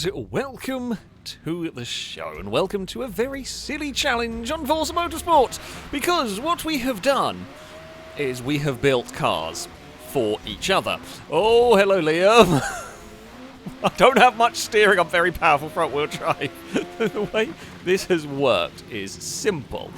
And welcome to the show, and welcome to a very silly challenge on Forza Motorsport, because what we have done is we have built cars for each other. Oh, hello Liam. I don't have much steering, I'm very powerful front-wheel drive. The way this has worked is simple.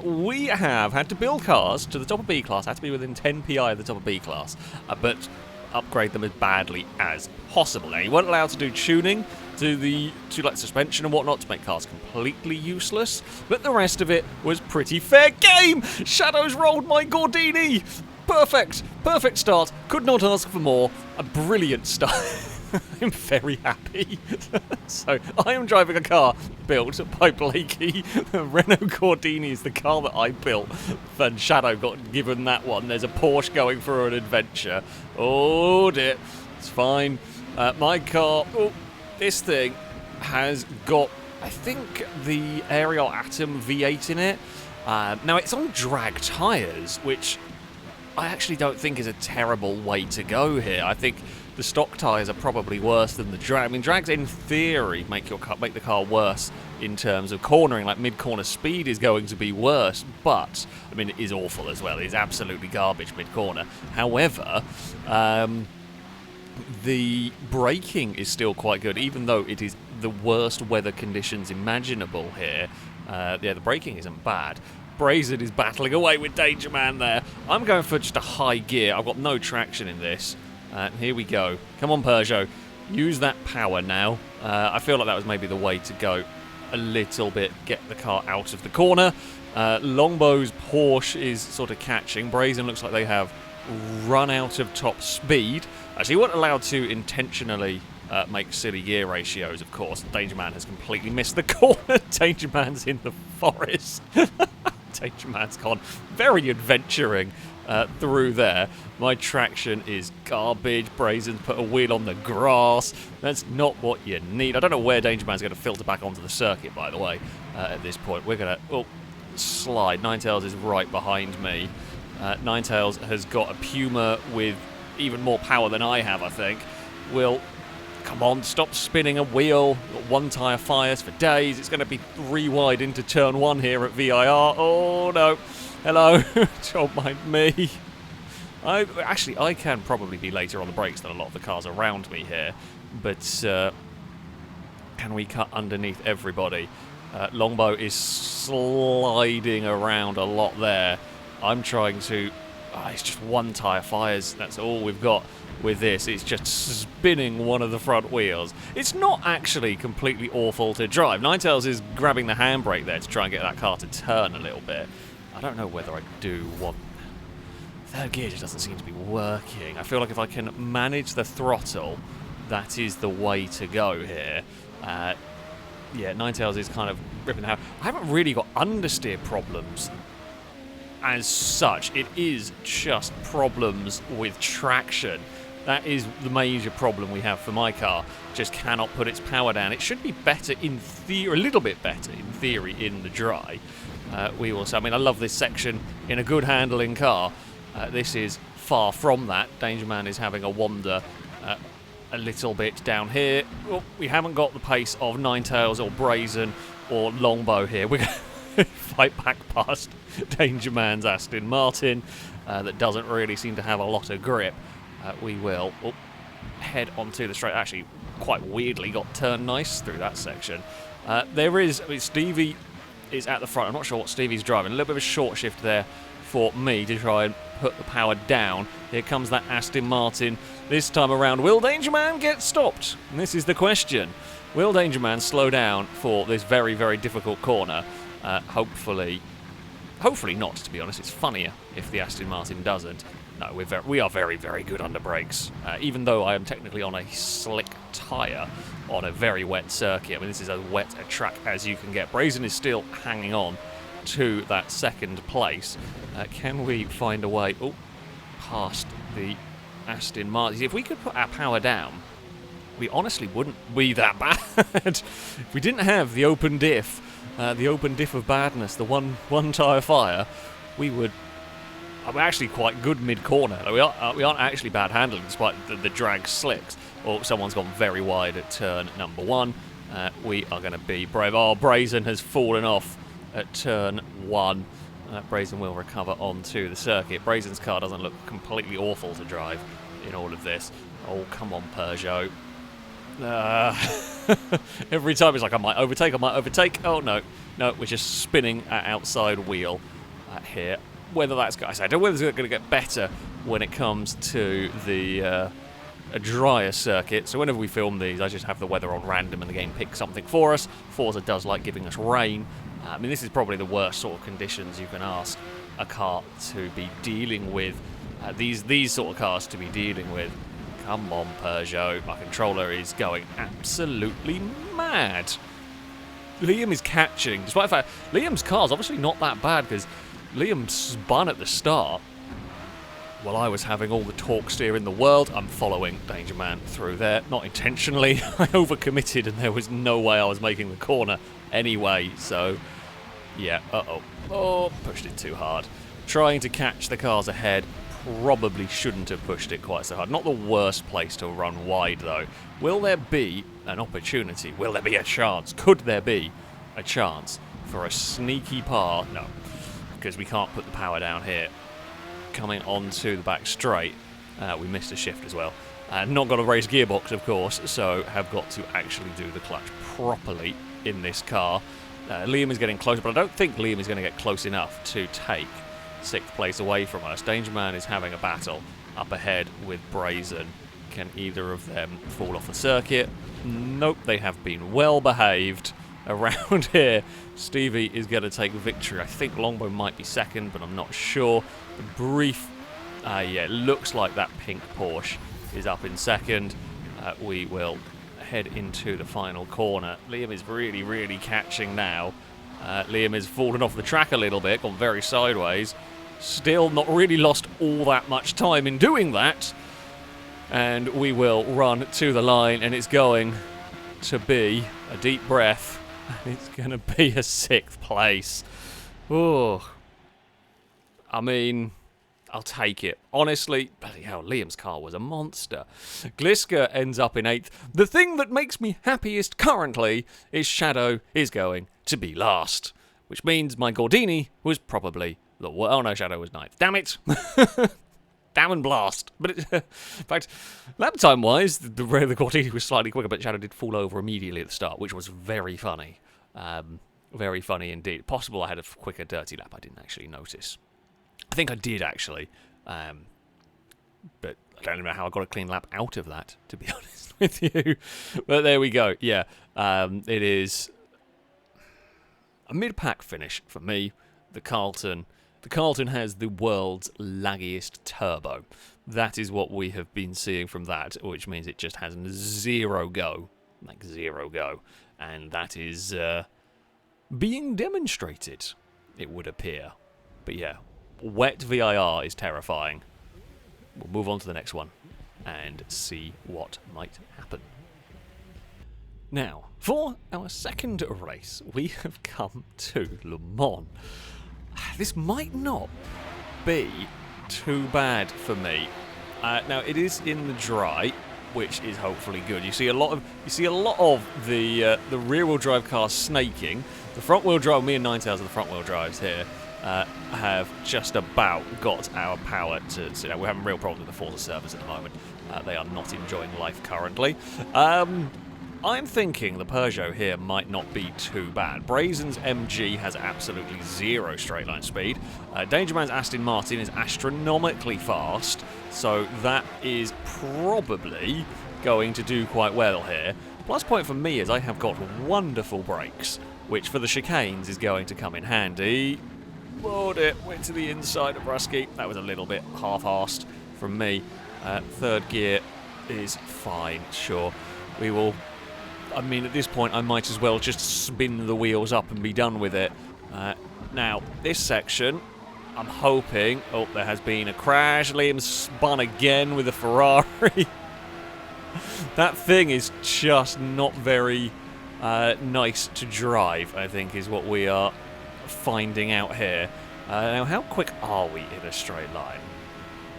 We have had to build cars to the top of B-Class, had to be within 10 PI of the top of B-Class, but upgrade them as badly as possible. Now, you weren't allowed to do tuning to like suspension and whatnot to make cars completely useless, but the rest of it was pretty fair game. Shadows rolled my Gordini. Perfect start. Could not ask for more. A brilliant start. I'm very happy. So, I am driving a car built by Blakey. The Renault Gordini is the car that I built, and Shadow got given that one. There's a Porsche going for an adventure. Oh dear. It's fine. My car... Oh, this thing has got, I think, the Ariel Atom V8 in it. Now, it's on drag tyres, which I actually don't think is a terrible way to go here. I think the stock tyres are probably worse than the drag. I mean, drags in theory make the car worse in terms of cornering. Like mid-corner speed is going to be worse, but I mean, it is awful as well. It is absolutely garbage mid-corner. However, the braking is still quite good, even though it is the worst weather conditions imaginable here. Yeah, the braking isn't bad. Brazen is battling away with Danger Man there. I'm going for just a high gear. I've got no traction in this. Here we go. Come on, Peugeot. Use that power now. I feel like that was maybe the way to go a little bit. Get the car out of the corner. Longbow's Porsche is sort of catching. Brazen looks like they have run out of top speed. Actually, you weren't allowed to intentionally make silly gear ratios, of course. Danger Man has completely missed the corner. Danger Man's in the forest. Danger Man's gone very adventuring through there. My traction is garbage. Brazen's put a wheel on the grass. That's not what you need. I don't know where Danger Man's going to filter back onto the circuit, by the way, at this point. We're going to slide. Ninetales is right behind me. Ninetales has got a Puma with even more power than I have, I think. Come on, stop spinning a wheel. Got one tyre fires for days. It's going to be 3 wide into turn 1 here at VIR. Oh no. Hello. Don't mind me. I can probably be later on the brakes than a lot of the cars around me here. But can we cut underneath everybody? Longbow is sliding around a lot there. I'm trying to... it's just one tyre fires. That's all we've got with this. It's just spinning one of the front wheels. It's not actually completely awful to drive. Ninetales is grabbing the handbrake there to try and get that car to turn a little bit. I don't know whether I do want... Third gear just doesn't seem to be working. I feel like if I can manage the throttle, that is the way to go here. Yeah, Ninetales is kind of ripping the hand. I haven't really got understeer problems as such. It is just problems with traction. That is the major problem we have for my car. Just cannot put its power down. It should be better in theory, a little bit better in theory in the dry. We will see. I mean, I love this section in a good handling car. This is far from that. Danger Man is having a wander a little bit down here. Oh, we haven't got the pace of Ninetales or Brazen or Longbow here. We're going to fight back past Danger Man's Aston Martin that doesn't really seem to have a lot of grip. We will head onto the straight. Actually, quite weirdly, got turned nice through that section. Stevie is at the front. I'm not sure what Stevie's driving. A little bit of a short shift there for me to try and put the power down. Here comes that Aston Martin. This time around, will Danger Man get stopped? And this is the question. Will Danger Man slow down for this very, very difficult corner? Hopefully not, to be honest. It's funnier if the Aston Martin doesn't. No, we are very, very good under brakes. Even though I am technically on a slick tyre on a very wet circuit. I mean, this is as wet a track as you can get. Brazen is still hanging on to that second place. Can we find a way past the Aston Martin? If we could put our power down, we honestly wouldn't be that bad. If we didn't have the open diff of badness, the one tyre fire, we would... I'm actually quite good mid-corner. We aren't actually bad handling despite the drag slicks. Oh, someone's gone very wide at turn number 1. We are going to be brave. Oh, Brazen has fallen off at turn 1. Brazen will recover onto the circuit. Brazen's car doesn't look completely awful to drive in all of this. Oh, come on, Peugeot. Every time it's like, I might overtake. Oh, no. No, we're just spinning at outside wheel here. Whether that's going to get better when it comes to the a drier circuit. So whenever we film these, I just have the weather on random and the game picks something for us. Forza does like giving us rain. I mean, this is probably the worst sort of conditions you can ask a car to be dealing with. These sort of cars to be dealing with. Come on, Peugeot. My controller is going absolutely mad. Liam is catching, despite the fact Liam's car's obviously not that bad because Liam spun at the start while I was having all the torque steer in the world. I'm following Danger Man through there, not intentionally. I overcommitted and there was no way I was making the corner anyway, so yeah, oh, pushed it too hard. Trying to catch the cars ahead, probably shouldn't have pushed it quite so hard. Not the worst place to run wide though. Will there be an opportunity? Will there be a chance? Could there be a chance for a sneaky par? No, because we can't put the power down here. Coming onto the back straight, we missed a shift as well. Not got a race gearbox, of course, so have got to actually do the clutch properly in this car. Liam is getting closer, but I don't think Liam is going to get close enough to take 6th place away from us. Danger Man is having a battle up ahead with Brazen. Can either of them fall off the circuit? Nope, they have been well behaved around here. Stevie is going to take victory. I think Longbow might be second, but I'm not sure. The brief, yeah, it looks like that pink Porsche is up in second. We will head into the final corner. Liam is really, really catching now. Liam has fallen off the track a little bit, gone very sideways. Still not really lost all that much time in doing that. And we will run to the line, and it's going to be a deep breath. It's going to be a 6th place. Oh, I mean, I'll take it. Honestly, bloody hell, Liam's car was a monster. Gliska ends up in 8th. The thing that makes me happiest currently is Shadow is going to be last, which means my Gordini was probably the worst. Oh no, Shadow was 9th. Damn it. Damn and blast. But in fact, lap time wise, the Gordini was slightly quicker, but Shadow did fall over immediately at the start, which was very funny. Very funny indeed. Possible I had a quicker dirty lap. I didn't actually notice. I think I did actually, but I don't know how I got a clean lap out of that, to be honest with you. But there we go. Yeah, it is a mid-pack finish for me. The Carlton has the world's laggiest turbo. That is what we have been seeing from that, which means it just has zero go, like zero go, and that is being demonstrated, it would appear. But yeah. Wet VIR is terrifying. We'll move on to the next one and see what might happen. Now, for our second race, we have come to Le Mans. This might not be too bad for me. Now, it is in the dry, which is hopefully good. You see a lot of the rear-wheel drive cars snaking. The front-wheel drive, me and Ninetales are the front-wheel drives here. Have just about got our power to... we're having real problems with the Forza servers at the moment. They are not enjoying life currently. I'm thinking the Peugeot here might not be too bad. Brazen's MG has absolutely zero straight-line speed. Danger Man's Aston Martin is astronomically fast, so that is probably going to do quite well here. Plus point for me is I have got wonderful brakes, which for the chicanes is going to come in handy. Board it, went to the inside of Rusky. That was a little bit half-arsed from me. Third gear is fine, sure. We will... I mean, at this point, I might as well just spin the wheels up and be done with it. Now, this section, I'm hoping... Oh, there has been a crash. Liam spun again with a Ferrari. That thing is just not very nice to drive, I think, is what we are finding out here. Now, how quick are we in a straight line?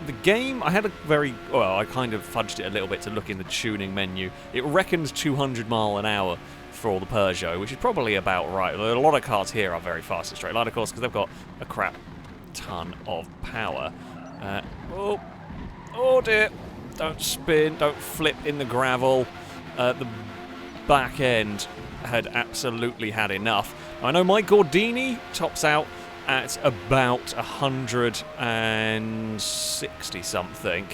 the game, I had a very, well, I kind of fudged it a little bit to look in the tuning menu. It reckons 200 mile an hour for the Peugeot, which is probably about right. A lot of cars here are very fast in straight line, of course, because they've got a crap ton of power. Oh dear, don't spin, don't flip in the gravel. The back end had absolutely had enough. I know my Gordini tops out at about 160 something.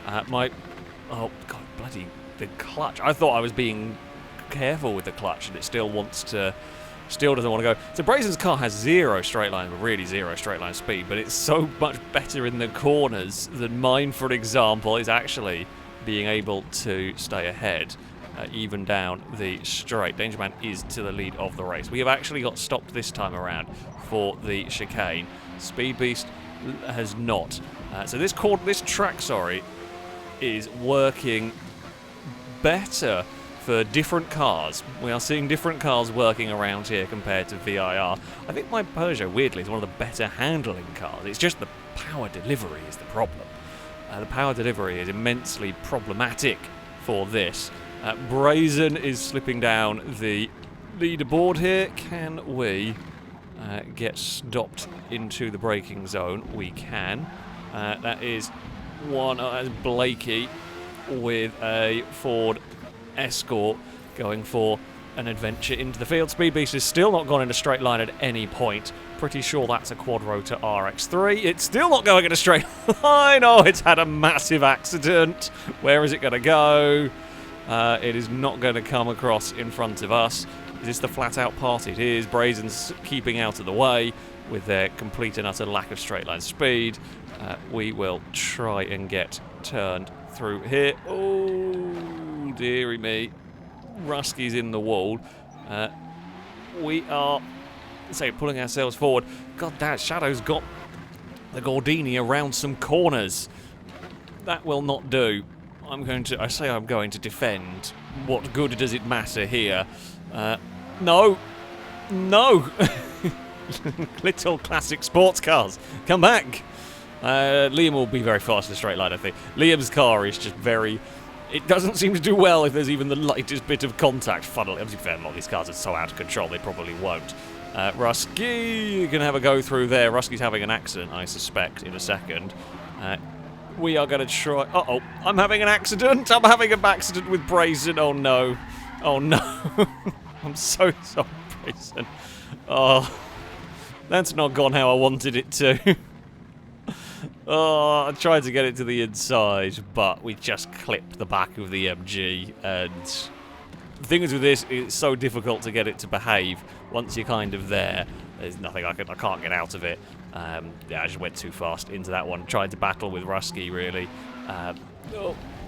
Oh god, bloody the clutch! I thought I was being careful with the clutch, and it still doesn't want to go. So Brazen's car has zero straight line, really zero straight line speed, but it's so much better in the corners than mine, for example, is actually being able to stay ahead. Even down the straight. Danger Man is to the lead of the race. We have actually got stopped this time around for the chicane. Speed Beast has not. So this track, is working better for different cars. We are seeing different cars working around here compared to VIR. I think my Peugeot, weirdly, is one of the better handling cars. It's just the power delivery is the problem. The power delivery is immensely problematic for this. Brazen is slipping down the leaderboard here. Can we get stopped into the braking zone? We can. That is Blakey with a Ford Escort going for an adventure into the field. Speed Beast is still not gone in a straight line at any point. Pretty sure that's a quad rotor RX3. It's still not going in a straight line. Oh, it's had a massive accident. Where is it going to go? It is not going to come across in front of us. Is this the flat-out part? It is. Brazen's keeping out of the way with their complete and utter lack of straight-line speed. We will try and get turned through here. Oh, dearie me. Rusky's in the wall. We are, pulling ourselves forward. God damn, Shadow's got the Gordini around some corners. That will not do. I'm going to defend. What good does it matter here? No. Little classic sports cars. Come back. Liam will be very fast in the straight line, I think. Liam's car is just very... It doesn't seem to do well if there's even the lightest bit of contact. Funnily, to be fair, a lot of these cars are so out of control, they probably won't. Rusky can have a go through there. Rusky's having an accident, I suspect, in a second. We are going to try... Uh-oh, I'm having an accident. I'm having an accident with Brazen. Oh, no. Oh, no. I'm so sorry, Brazen. Oh, that's not gone how I wanted it to. Oh, I tried to get it to the inside, but we just clipped the back of the MG. And the thing is with this, it's so difficult to get it to behave once you're kind of there. There's nothing I can't get out of it. Yeah, I just went too fast into that one. Tried to battle with Rusky, really.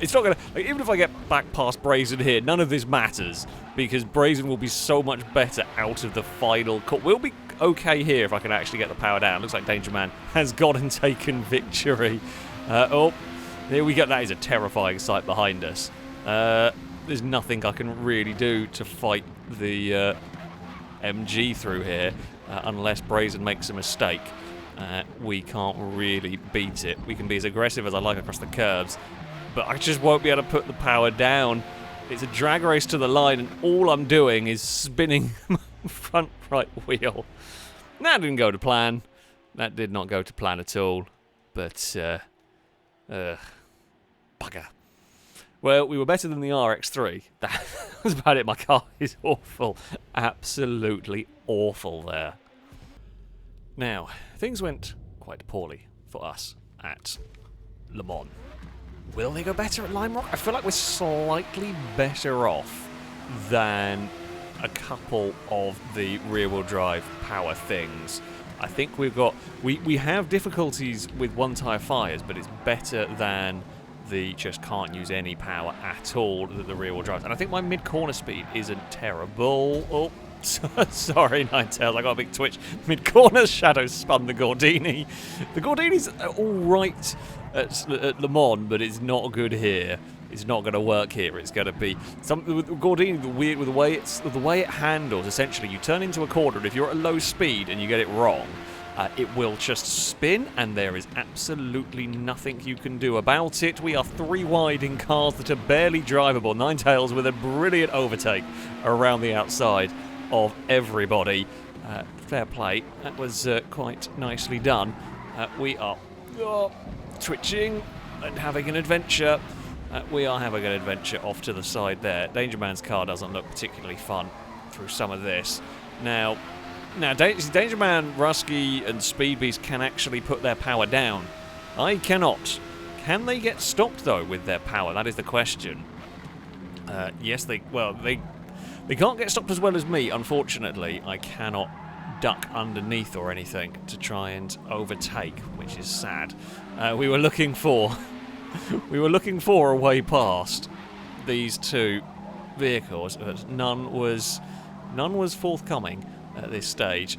It's not gonna... even if I get back past Brazen here, none of this matters, because Brazen will be so much better out of the final cut. We'll be okay here if I can actually get the power down. Looks like Danger Man has gone and taken victory. Oh, here we go. That is a terrifying sight behind us. There's nothing I can really do to fight the MG through here, unless Brazen makes a mistake. We can't really beat it. We can be as aggressive as I like across the curbs, but I just won't be able to put the power down. It's a drag race to the line, and all I'm doing is spinning my front right wheel. That didn't go to plan. That did not go to plan at all. But, bugger. Well, we were better than the RX3. That was about it. My car is awful. Absolutely awful there. Now, things went quite poorly for us at Le Mans. Will they go better at Lime Rock? I feel like we're slightly better off than a couple of the rear-wheel drive power things. I think we have difficulties with one-tyre fires, but it's better than the just can't use any power at all that the rear-wheel drives. And I think my mid-corner speed isn't terrible. Oh, sorry, Ninetales, I got a big twitch. Mid-corner, Shadow spun the Gordini. The Gordini's all right at Le Mans, but it's not good here. It's not going to work here. It's going to be something with Gordini. With the way it handles. Essentially, you turn into a corner, and if you're at a low speed and you get it wrong, it will just spin, and there is absolutely nothing you can do about it. We are 3 wide in cars that are barely drivable. Ninetales with a brilliant overtake around the outside of everybody. Fair play. That was quite nicely done. We are twitching and having an adventure. We are having an adventure off to the side there. Danger Man's car doesn't look particularly fun through some of this. Now, Danger Man, Rusky, and Speed Beast can actually put their power down. I cannot. Can they get stopped, though, with their power? That is the question. Yes, they can't get stopped as well as me, unfortunately. I cannot duck underneath or anything to try and overtake, which is sad. We were looking for a way past these 2 vehicles, but none was forthcoming at this stage.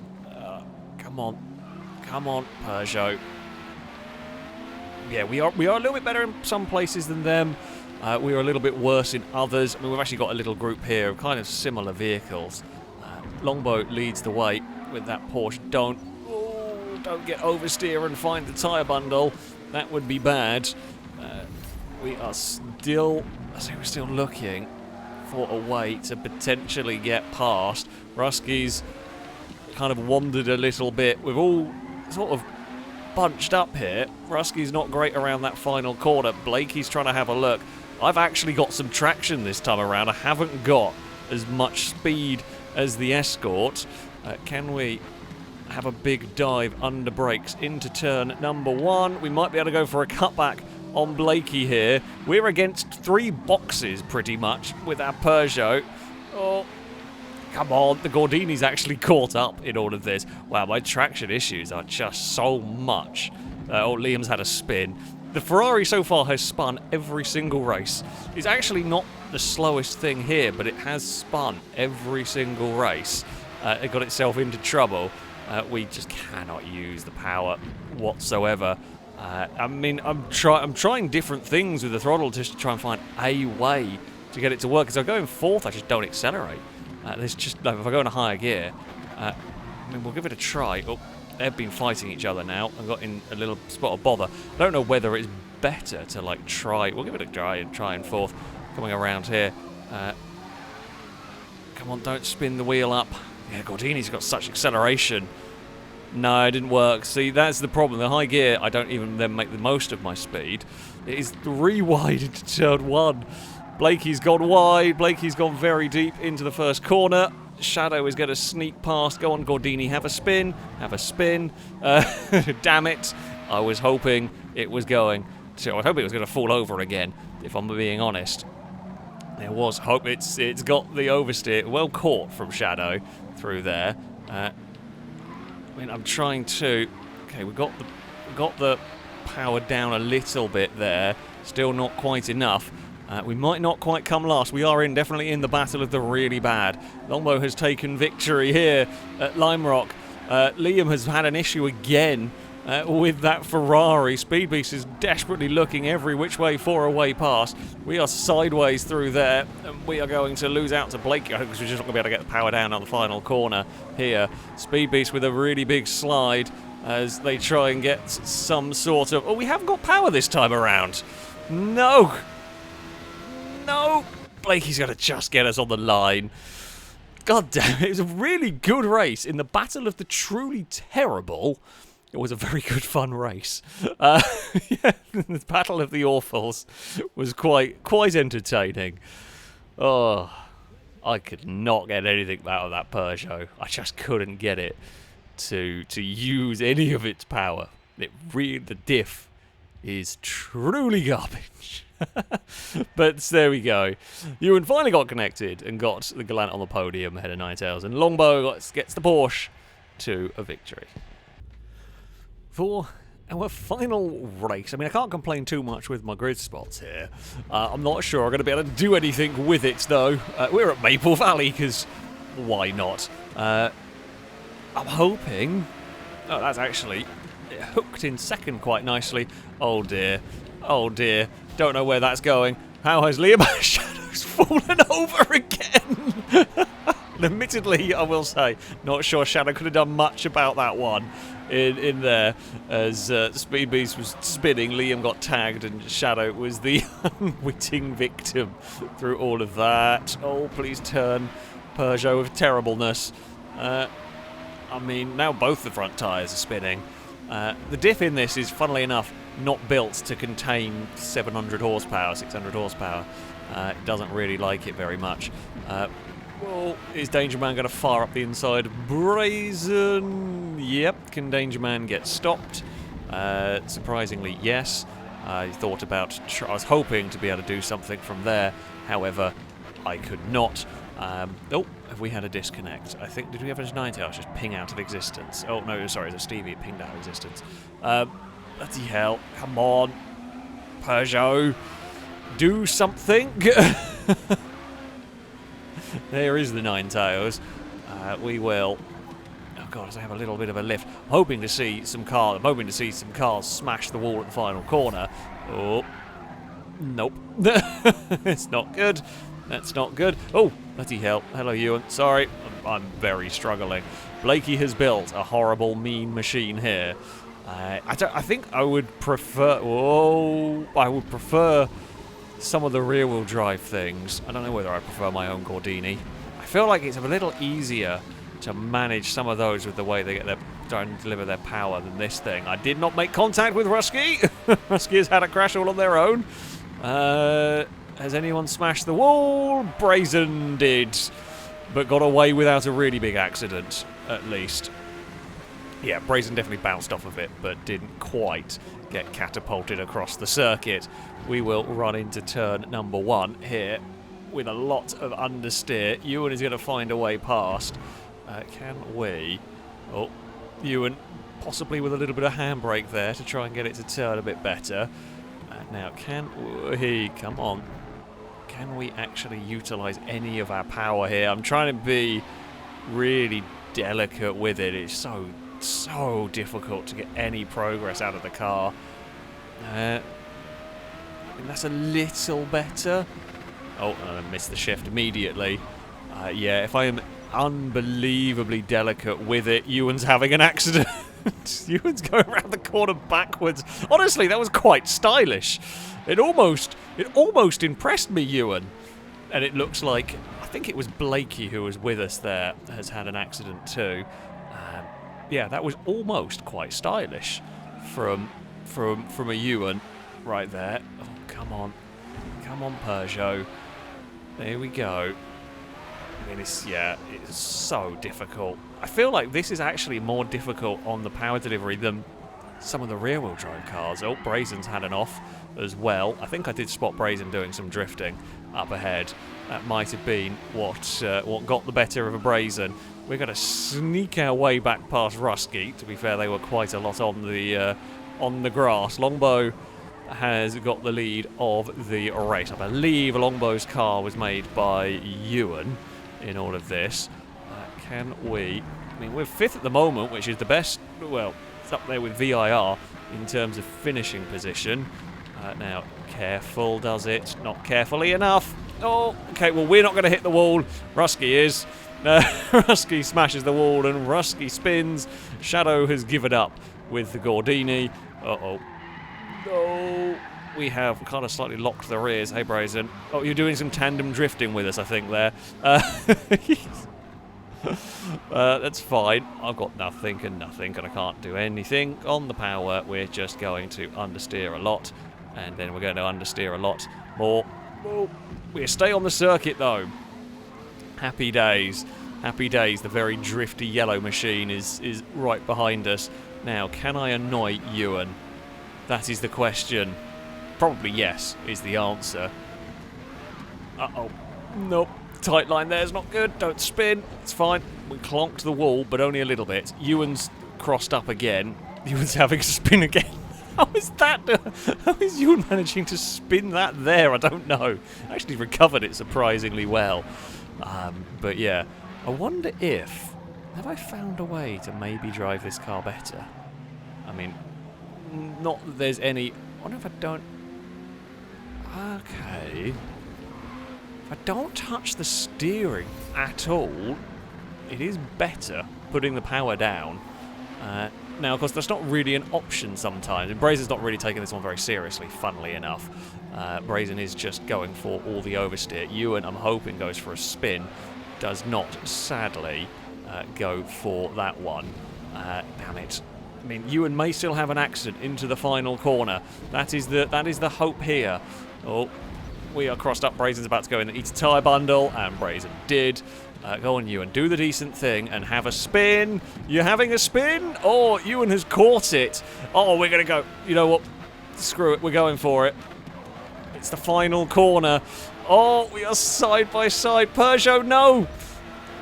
Come on, Peugeot. Yeah, we are a little bit better in some places than them. We are a little bit worse in others. I mean, we've actually got a little group here of kind of similar vehicles. Longbow leads the way with that Porsche. Don't get oversteer and find the tyre bundle. That would be bad. We're still looking for a way to potentially get past. Rusky's kind of wandered a little bit. We've all sort of bunched up here. Rusky's not great around that final corner. Blakey's trying to have a look. I've actually got some traction this time around. I haven't got as much speed as the Escort. Can we have a big dive under brakes into turn number 1? We might be able to go for a cutback on Blakey here. We're against 3 boxes pretty much with our Peugeot. Oh, come on. The Gordini's actually caught up in all of this. Wow, my traction issues are just so much. Liam's had a spin. The Ferrari so far has spun every single race. It's actually not the slowest thing here, but it has spun every single race. It got itself into trouble. We just cannot use the power whatsoever. I mean, I'm trying different things with the throttle just to try and find a way to get it to work. As I go in 4th, I just don't accelerate. There's just if I go in a higher gear, I mean, we'll give it a try. Oh, they've been fighting each other now. I've got in a little spot of bother. I don't know whether it's better to like try. We'll give it a try and try in 4th. Coming around here. Come on, don't spin the wheel up. Yeah, Gordini's got such acceleration. No, it didn't work. See, that's the problem. The high gear, I don't even then make the most of my speed. It is 3 wide into turn 1. Blakey's gone wide. Blakey's gone very deep into the first corner. Shadow is going to sneak past. Go on, Gordini. Have a spin. Have a spin. Damn it. I was hoping it was going to... I was hoping it was going to fall over again, if I'm being honest. There was hope. It's got the oversteer. Well caught from Shadow through there. I mean, I'm trying to... Okay, we got the power down a little bit there. Still not quite enough. We might not quite come last. We are definitely in the battle of the really bad. Longbow has taken victory here at Lime Rock. Liam has had an issue again with that Ferrari. Speed Beast is desperately looking every which way for a way past. We are sideways through there, and we are going to lose out to Blakey. I think we're just not going to be able to get the power down on the final corner here. Speed Beast with a really big slide as they try and get some sort of... Oh, we haven't got power this time around. No! No! Blakey's going to just get us on the line. God damn it, it was a really good race. In the battle of the truly terrible, it was a very good fun race. Yeah, the battle of the awfuls was quite entertaining. Oh, I could not get anything out of that Peugeot. I just couldn't get it to use any of its power. The diff is truly garbage. But there we go. Ewan finally got connected and got the Galant on the podium ahead of Ninetales, and Longbow gets the Porsche to a victory. For our final race, I mean, I can't complain too much with my grid spots here. I'm not sure I'm going to be able to do anything with it, though. We're at Maple Valley, because why not? I'm hoping... Oh, that's actually hooked in second quite nicely. Oh, dear. Oh, dear. Don't know where that's going. How has Liam Shadow's fallen over again? Admittedly, I will say, not sure Shadow could have done much about that one. in there as Speed Beast was spinning. Liam got tagged, and Shadow was the unwitting victim through all of that. Oh, please turn, Peugeot, with terribleness. I mean, now both the front tyres are spinning. The diff in this is, funnily enough, not built to contain 700 horsepower, 600 horsepower. It doesn't really like it very much. Well, is Danger Man going to fire up the inside of Brazen? Yep. Can Danger Man get stopped? Surprisingly, yes. I thought about... I was hoping to be able to do something from there. However, I could not. Oh, have we had a disconnect? I think... Did we have a 90 hours just ping out of existence? Oh, no, sorry, it's a Stevie pinged out of existence. Bloody hell. Come on. Peugeot. Do something. There is the Nine Tails. We will... Oh god, as I have a little bit of a lift. I'm hoping to see some cars smash the wall at the final corner. Oh. Nope. It's not good. That's not good. Oh, bloody hell. Hello, Ewan. Sorry. I'm very struggling. Blakey has built a horrible, mean machine here. I think I would prefer... Whoa. I would prefer some of the rear-wheel drive things. I don't know whether I prefer my own Gordini. I feel like it's a little easier to manage some of those with the way they get their trying to deliver their power than this thing. I did not make contact with Rusky. Rusky has had a crash all on their own. Has anyone smashed the wall? Brazen did, but got away without a really big accident, at least. Yeah, Brazen definitely bounced off of it, but didn't quite get catapulted across the circuit. We will run into turn number 1 here with a lot of understeer. Ewan is going to find a way past. Can we? Oh, Ewan possibly with a little bit of handbrake there to try and get it to turn a bit better. Now, can we? Come on. Can we actually utilise any of our power here? I'm trying to be really delicate with it. It's so difficult to get any progress out of the car. I think that's a little better. Oh, and I missed the shift immediately. Yeah, if I am unbelievably delicate with it, Ewan's having an accident. Ewan's going around the corner backwards. Honestly, that was quite stylish. It almost impressed me, Ewan. And it looks like, I think it was Blakey who was with us there, has had an accident too. Yeah, that was almost quite stylish from a Ewan right there. Oh, come on, Peugeot. There we go. I mean, it's so difficult. I feel like this is actually more difficult on the power delivery than some of the rear-wheel drive cars. Oh, Brazen's had an off as well. I think I did spot Brazen doing some drifting up ahead. That might have been what got the better of a Brazen. We're going to sneak our way back past Rusky. To be fair, they were quite a lot on the grass. Longbow has got the lead of the race. I believe Longbow's car was made by Ewan in all of this. Can we? I mean, we're 5th at the moment, which is the best. Well, it's up there with VIR in terms of finishing position. Now, careful does it? Not carefully enough. Oh, okay. Well, we're not going to hit the wall. Rusky is. Rusky smashes the wall and Rusky spins. Shadow has given up with the Gordini. Uh-oh. Oh, we have kind of slightly locked the rears. Hey, Brazen. Oh, you're doing some tandem drifting with us, I think, there. That's fine. I've got nothing and I can't do anything on the power. We're just going to understeer a lot, and then we're going to understeer a lot more. Oh, we stay on the circuit, though. Happy days. Happy days. The very drifty yellow machine is right behind us. Now, can I annoy Ewan? That is the question. Probably yes is the answer. Uh-oh. Nope. Tight line there's not good. Don't spin. It's fine. We clonked the wall, but only a little bit. Ewan's crossed up again. Ewan's having to spin again. How is that? How is Ewan managing to spin that there? I don't know. Actually recovered it surprisingly well. But yeah, I wonder if... Have I found a way to maybe drive this car better? I mean, not that there's any... I wonder if I don't... Okay. If I don't touch the steering at all, it is better putting the power down. Now, of course, that's not really an option sometimes. And Brazen's not really taking this one very seriously, funnily enough. Brazen is just going for all the oversteer. Ewan, I'm hoping, goes for a spin. Does not, sadly, go for that one. Damn it. I mean, Ewan may still have an accident into the final corner. That is the hope here. Oh, we are crossed up. Brazen's about to go in and eat a tyre bundle, and Brazen did. Go on, Ewan. Do the decent thing and have a spin. You're having a spin? Oh, Ewan has caught it. Oh, we're going to go. You know what? Screw it. We're going for it. It's the final corner. Oh, we are side by side. Peugeot, no.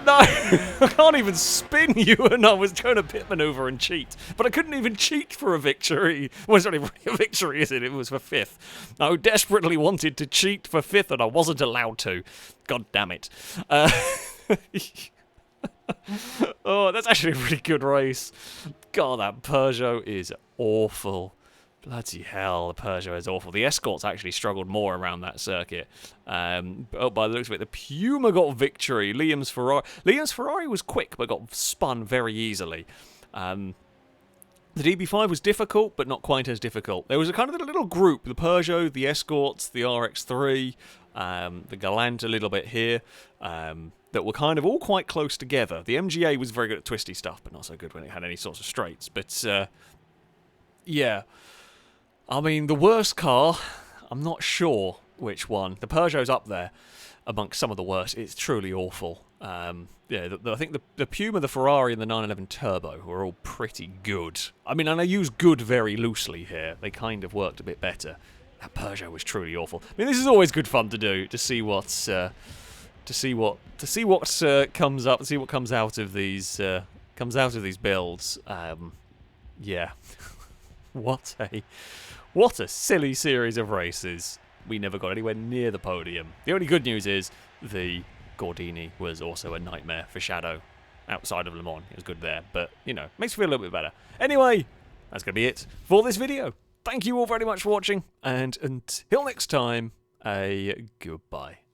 No, I can't even spin Ewan. I was trying to pit maneuver and cheat, but I couldn't even cheat for a victory. Well, it's not even a victory, is it? It was for 5th. I desperately wanted to cheat for 5th, and I wasn't allowed to. God damn it. Oh, that's actually a really good race. God, that Peugeot is awful. Bloody hell, the Peugeot is awful. The Escorts actually struggled more around that circuit. Oh, by the looks of it, the Puma got victory. Liam's Ferrari was quick, but got spun very easily. The DB5 was difficult, but not quite as difficult. There was a kind of a little group, the Peugeot, the Escorts, the RX-3, the Galant a little bit here, that were kind of all quite close together. The MGA was very good at twisty stuff, but not so good when it had any sorts of straights. But, yeah. I mean, the worst car, I'm not sure which one. The Peugeot's up there amongst some of the worst. It's truly awful. Yeah, I think the Puma, the Ferrari, and the 911 Turbo were all pretty good. I mean, and I use good very loosely here. They kind of worked a bit better. That Peugeot was truly awful. I mean, this is always good fun to do, to see what's comes up, to see what comes out of these builds. Yeah, what a silly series of races. We never got anywhere near the podium. The only good news is the Gordini was also a nightmare for Shadow outside of Le Mans. It was good there, but, you know, makes me feel a little bit better. Anyway, that's going to be it for this video. Thank you all very much for watching, and until next time, a goodbye.